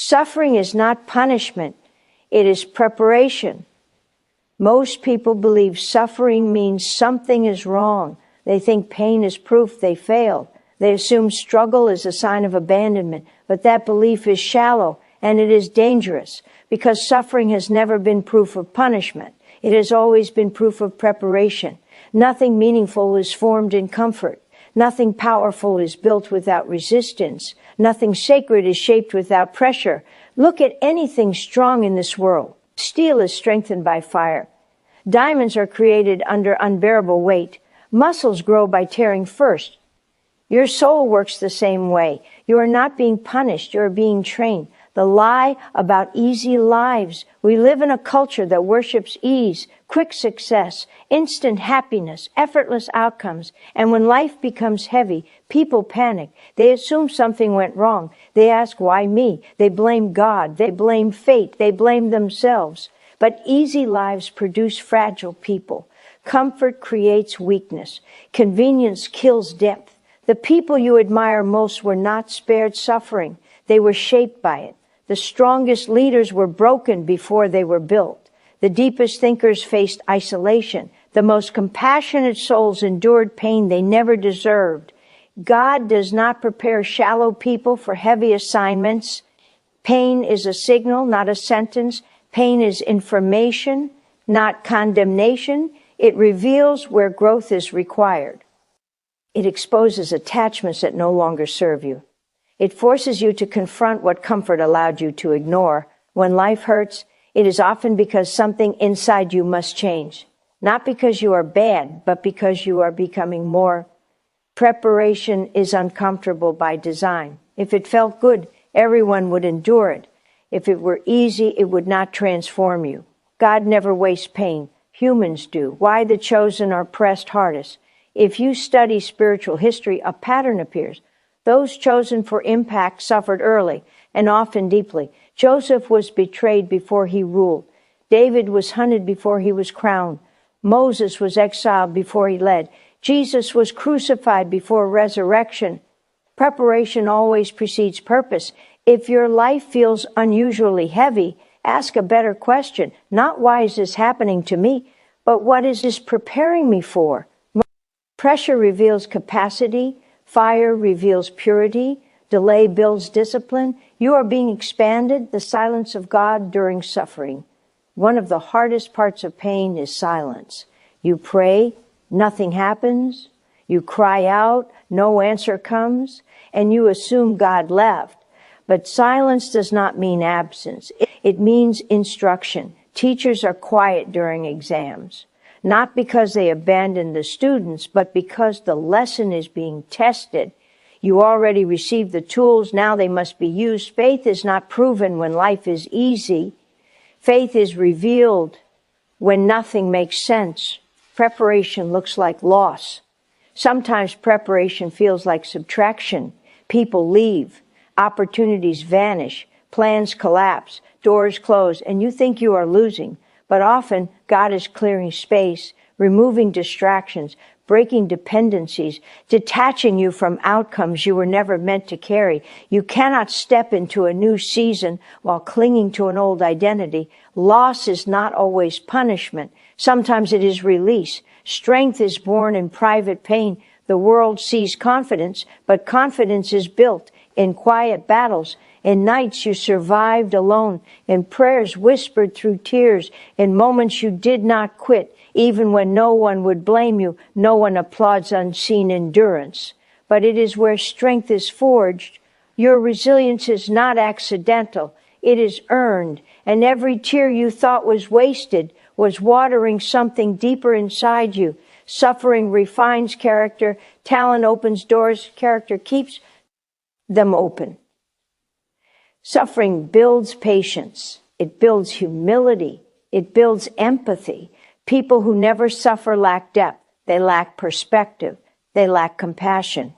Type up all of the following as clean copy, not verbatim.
Suffering is not punishment. It is preparation. Most people believe suffering means something is wrong. They think pain is proof they failed. They assume struggle is a sign of abandonment, but that belief is shallow and it is dangerous because suffering has never been proof of punishment. It has always been proof of preparation. Nothing meaningful is formed in comfort. Nothing powerful is built without resistance. Nothing sacred is shaped without pressure. Look at anything strong in this world. Steel is strengthened by fire. Diamonds are created under unbearable weight. Muscles grow by tearing first. Your soul works the same way. You are not being punished. You are being trained. The lie about easy lives. We live in a culture that worships ease, quick success, instant happiness, effortless outcomes. And when life becomes heavy, people panic. They assume something went wrong. They ask, why me? They blame God. They blame fate. They blame themselves. But easy lives produce fragile people. Comfort creates weakness. Convenience kills depth. The people you admire most were not spared suffering. They were shaped by it. The strongest leaders were broken before they were built. The deepest thinkers faced isolation. The most compassionate souls endured pain they never deserved. God does not prepare shallow people for heavy assignments. Pain is a signal, not a sentence. Pain is information, not condemnation. It reveals where growth is required. It exposes attachments that no longer serve you. It forces you to confront what comfort allowed you to ignore. When life hurts, it is often because something inside you must change. Not because you are bad, but because you are becoming more. Preparation is uncomfortable by design. If it felt good, everyone would endure it. If it were easy, it would not transform you. God never wastes pain. Humans do. Why the chosen are pressed hardest? If you study spiritual history, a pattern appears. Those chosen for impact suffered early and often deeply. Joseph was betrayed before he ruled. David was hunted before he was crowned. Moses was exiled before he led. Jesus was crucified before resurrection. Preparation always precedes purpose. If your life feels unusually heavy, ask a better question. Not why is this happening to me, but what is this preparing me for? Pressure reveals capacity. Fire reveals purity. Delay builds discipline. You are being expanded, the silence of God during suffering. One of the hardest parts of pain is silence. You pray, nothing happens. You cry out, no answer comes, and you assume God left. But silence does not mean absence. It means instruction. Teachers are quiet during exams. Not because they abandon the students, but because the lesson is being tested. You already received the tools, now they must be used. Faith is not proven when life is easy. Faith is revealed when nothing makes sense. Preparation looks like loss. Sometimes preparation feels like subtraction. People leave. Opportunities vanish. Plans collapse. Doors close. And you think you are losing. But often, God is clearing space, removing distractions, breaking dependencies, detaching you from outcomes you were never meant to carry. You cannot step into a new season while clinging to an old identity. Loss is not always punishment. Sometimes it is release. Strength is born in private pain. The world sees confidence, but confidence is built in quiet battles. In nights you survived alone, in prayers whispered through tears, in moments you did not quit, even when no one would blame you, no one applauds unseen endurance. But it is where strength is forged. Your resilience is not accidental, it is earned, and every tear you thought was wasted was watering something deeper inside you. Suffering refines character, talent opens doors, character keeps them open. Suffering builds patience. It builds humility. It builds empathy. People who never suffer lack depth. They lack perspective. They lack compassion.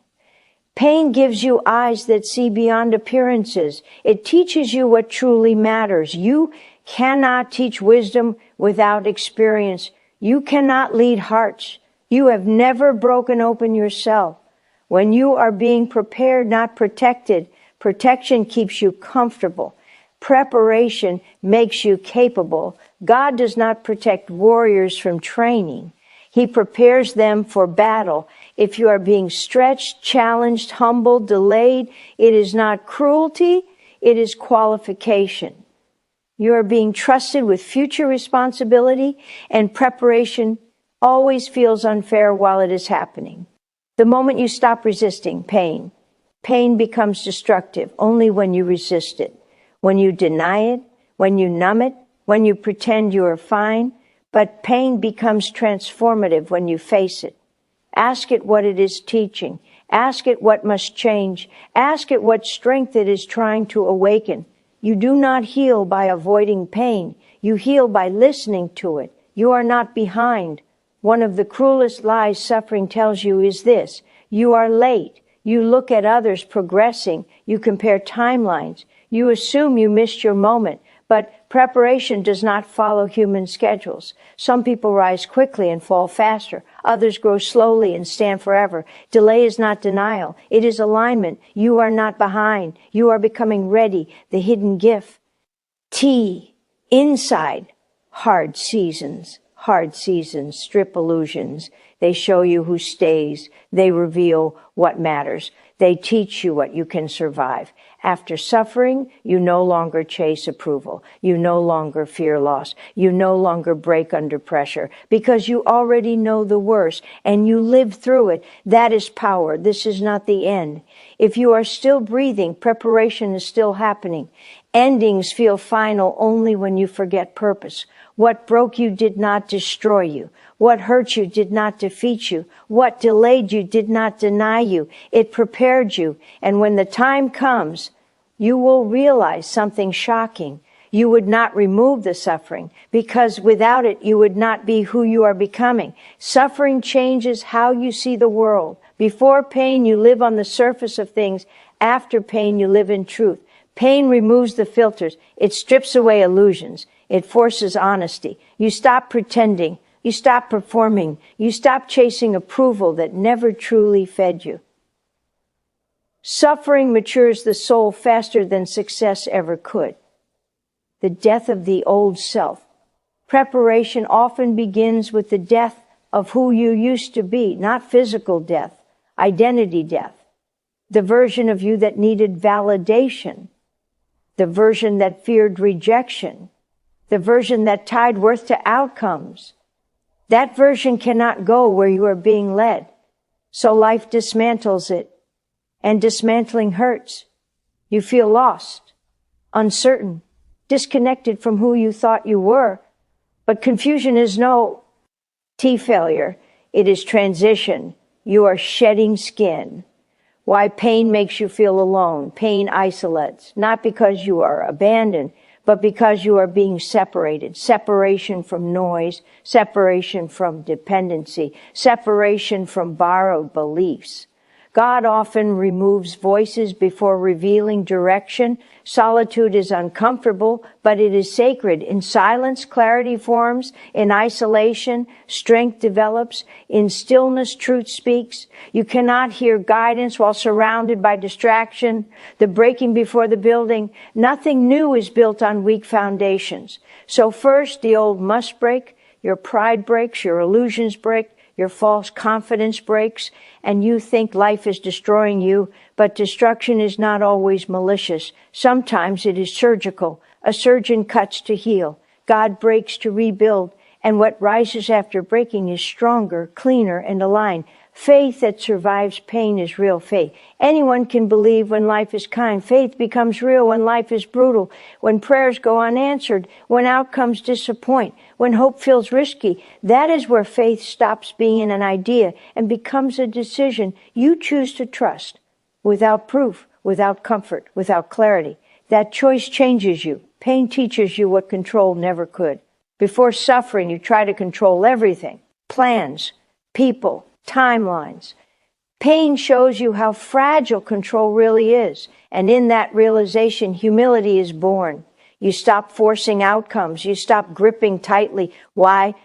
Pain gives you eyes that see beyond appearances. It teaches you what truly matters. You cannot teach wisdom without experience. You cannot lead hearts. You have never broken open yourself. When you are being prepared, not protected, protection keeps you comfortable. Preparation makes you capable. God does not protect warriors from training. He prepares them for battle. If you are being stretched, challenged, humbled, delayed, it is not cruelty, it is qualification. You are being trusted with future responsibility, and preparation always feels unfair while it is happening. The moment you stop resisting pain becomes destructive only when you resist it, when you deny it, when you numb it, when you pretend you are fine. But pain becomes transformative when you face it. Ask it what it is teaching. Ask it what must change. Ask it what strength it is trying to awaken. You do not heal by avoiding pain. You heal by listening to it. You are not behind. One of the cruelest lies suffering tells you is this: you are late. You look at others progressing. You compare timelines. You assume you missed your moment. But preparation does not follow human schedules. Some people rise quickly and fall faster. Others grow slowly and stand forever. Delay is not denial. It is alignment. You are not behind. You are becoming ready. The hidden gift. Inside. Hard seasons. Hard seasons strip illusions. They show you who stays. They reveal what matters. They teach you what you can survive. After suffering, you no longer chase approval. You no longer fear loss. You no longer break under pressure because you already know the worst and you live through it. That is power. This is not the end. If you are still breathing, preparation is still happening. Endings feel final only when you forget purpose. What broke you did not destroy you. What hurt you did not defeat you. What delayed you did not deny you. It prepared you. And when the time comes, you will realize something shocking. You would not remove the suffering because without it, you would not be who you are becoming. Suffering changes how you see the world. Before pain, you live on the surface of things. After pain, you live in truth. Pain removes the filters. It strips away illusions. It forces honesty. You stop pretending. You stop performing. You stop chasing approval that never truly fed you. Suffering matures the soul faster than success ever could. The death of the old self. Preparation often begins with the death of who you used to be, not physical death, identity death. The version of you that needed validation. The version that feared rejection. The version that tied worth to outcomes. That version cannot go where you are being led. So life dismantles it. And dismantling hurts. You feel lost, uncertain, disconnected from who you thought you were. But confusion is no failure. It is transition. You are shedding skin. Why pain makes you feel alone. Pain isolates. Not because you are abandoned, but because you are being separated. Separation from noise, separation from dependency, separation from borrowed beliefs. God often removes voices before revealing direction. Solitude is uncomfortable, but it is sacred. In silence, clarity forms. In isolation, strength develops. In stillness, truth speaks. You cannot hear guidance while surrounded by distraction. The breaking before the building. Nothing new is built on weak foundations. So first, the old must break. Your pride breaks. Your illusions break. Your false confidence breaks, and you think life is destroying you, but destruction is not always malicious. Sometimes it is surgical. A surgeon cuts to heal. God breaks to rebuild, and what rises after breaking is stronger, cleaner, and aligned. Faith that survives pain is real faith. Anyone can believe when life is kind. Faith becomes real when life is brutal, when prayers go unanswered, when outcomes disappoint, when hope feels risky. That is where faith stops being an idea and becomes a decision you choose to trust without proof, without comfort, without clarity. That choice changes you. Pain teaches you what control never could. Before suffering, you try to control everything. Plans, people, timelines. Pain shows you how fragile control really is. And in that realization, humility is born. You stop forcing outcomes. You stop gripping tightly. Why?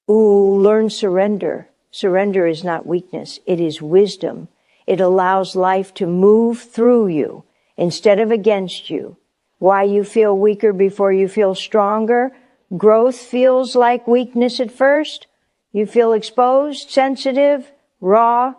Learn surrender. Surrender is not weakness. It is wisdom. It allows life to move through you instead of against you. Why you feel weaker before you feel stronger. Growth feels like weakness at first. You feel exposed, sensitive, raw.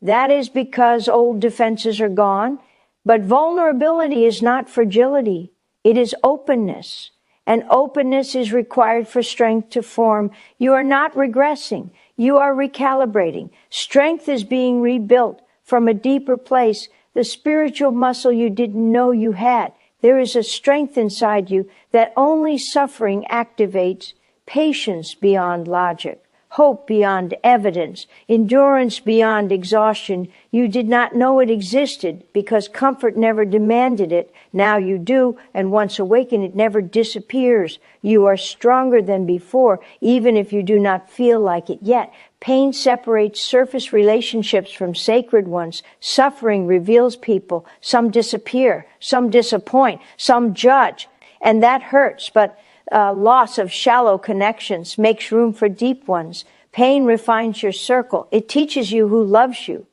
That is because old defenses are gone. But vulnerability is not fragility. It is openness. And openness is required for strength to form. You are not regressing. You are recalibrating. Strength is being rebuilt from a deeper place, the spiritual muscle you didn't know you had. There is a strength inside you that only suffering activates. Patience beyond logic, hope beyond evidence, endurance beyond exhaustion. You did not know it existed because comfort never demanded it. Now you do, and once awakened, it never disappears. You are stronger than before, even if you do not feel like it yet. Pain separates surface relationships from sacred ones. Suffering reveals people. Some disappear, some disappoint, some judge, and that hurts, but loss of shallow connections makes room for deep ones. Pain refines your circle. It teaches you who loves you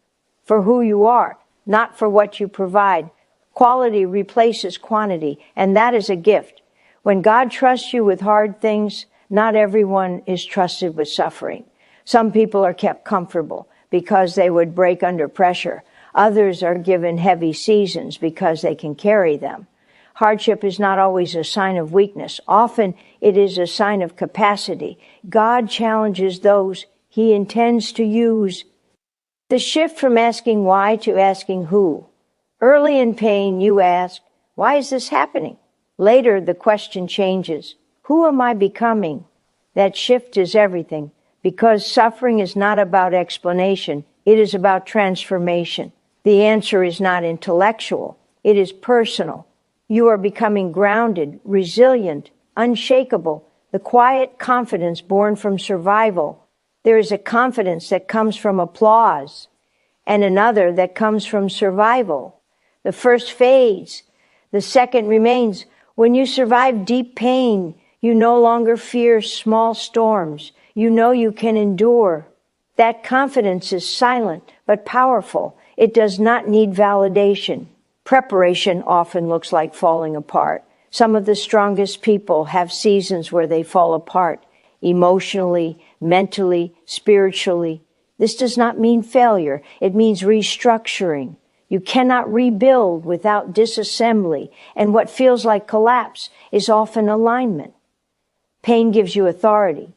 for who you are, not for what you provide. Quality replaces quantity, and that is a gift. When God trusts you with hard things, not everyone is trusted with suffering. Some people are kept comfortable because they would break under pressure. Others are given heavy seasons because they can carry them. Hardship is not always a sign of weakness. Often it is a sign of capacity. God challenges those He intends to use. The shift from asking why to asking who. Early in pain, you ask, why is this happening? Later, the question changes. Who am I becoming? That shift is everything, because suffering is not about explanation. It is about transformation. The answer is not intellectual. It is personal. You are becoming grounded, resilient, unshakable, the quiet confidence born from survival. There is a confidence that comes from applause, and another that comes from survival. The first fades, the second remains. When you survive deep pain, you no longer fear small storms. You know you can endure. That confidence is silent but powerful. It does not need validation. Preparation often looks like falling apart. Some of the strongest people have seasons where they fall apart, emotionally, mentally, spiritually. This does not mean failure. It means restructuring. You cannot rebuild without disassembly, and what feels like collapse is often alignment. Pain gives you authority.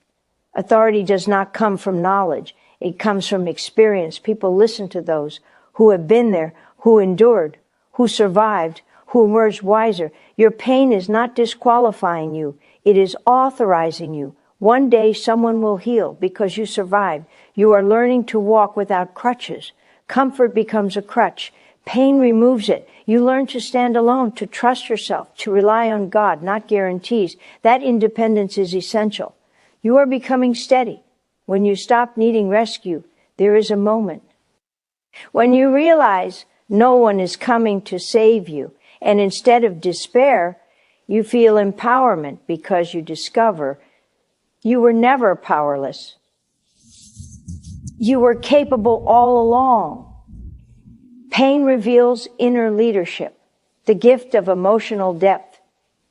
Authority does not come from knowledge. It comes from experience. People listen to those who have been there, who endured, who survived, who emerged wiser. Your pain is not disqualifying you. It is authorizing you. One day someone will heal because you survived. You are learning to walk without crutches. Comfort becomes a crutch. Pain removes it. You learn to stand alone, to trust yourself, to rely on God, not guarantees. That independence is essential. You are becoming steady. When you stop needing rescue, there is a moment. When you realize no one is coming to save you, and instead of despair, you feel empowerment because you discover you were never powerless. You were capable all along. Pain reveals inner leadership, the gift of emotional depth.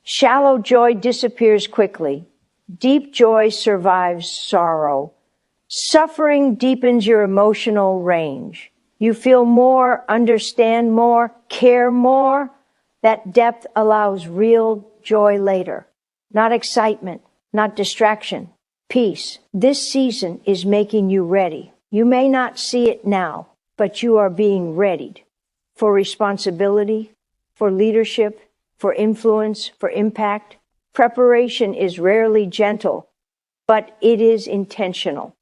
Shallow joy disappears quickly. Deep joy survives sorrow. Suffering deepens your emotional range. You feel more, understand more, care more. That depth allows real joy later. Not excitement, not distraction, peace. This season is making you ready. You may not see it now, but you are being readied for responsibility, for leadership, for influence, for impact. Preparation is rarely gentle, but it is intentional.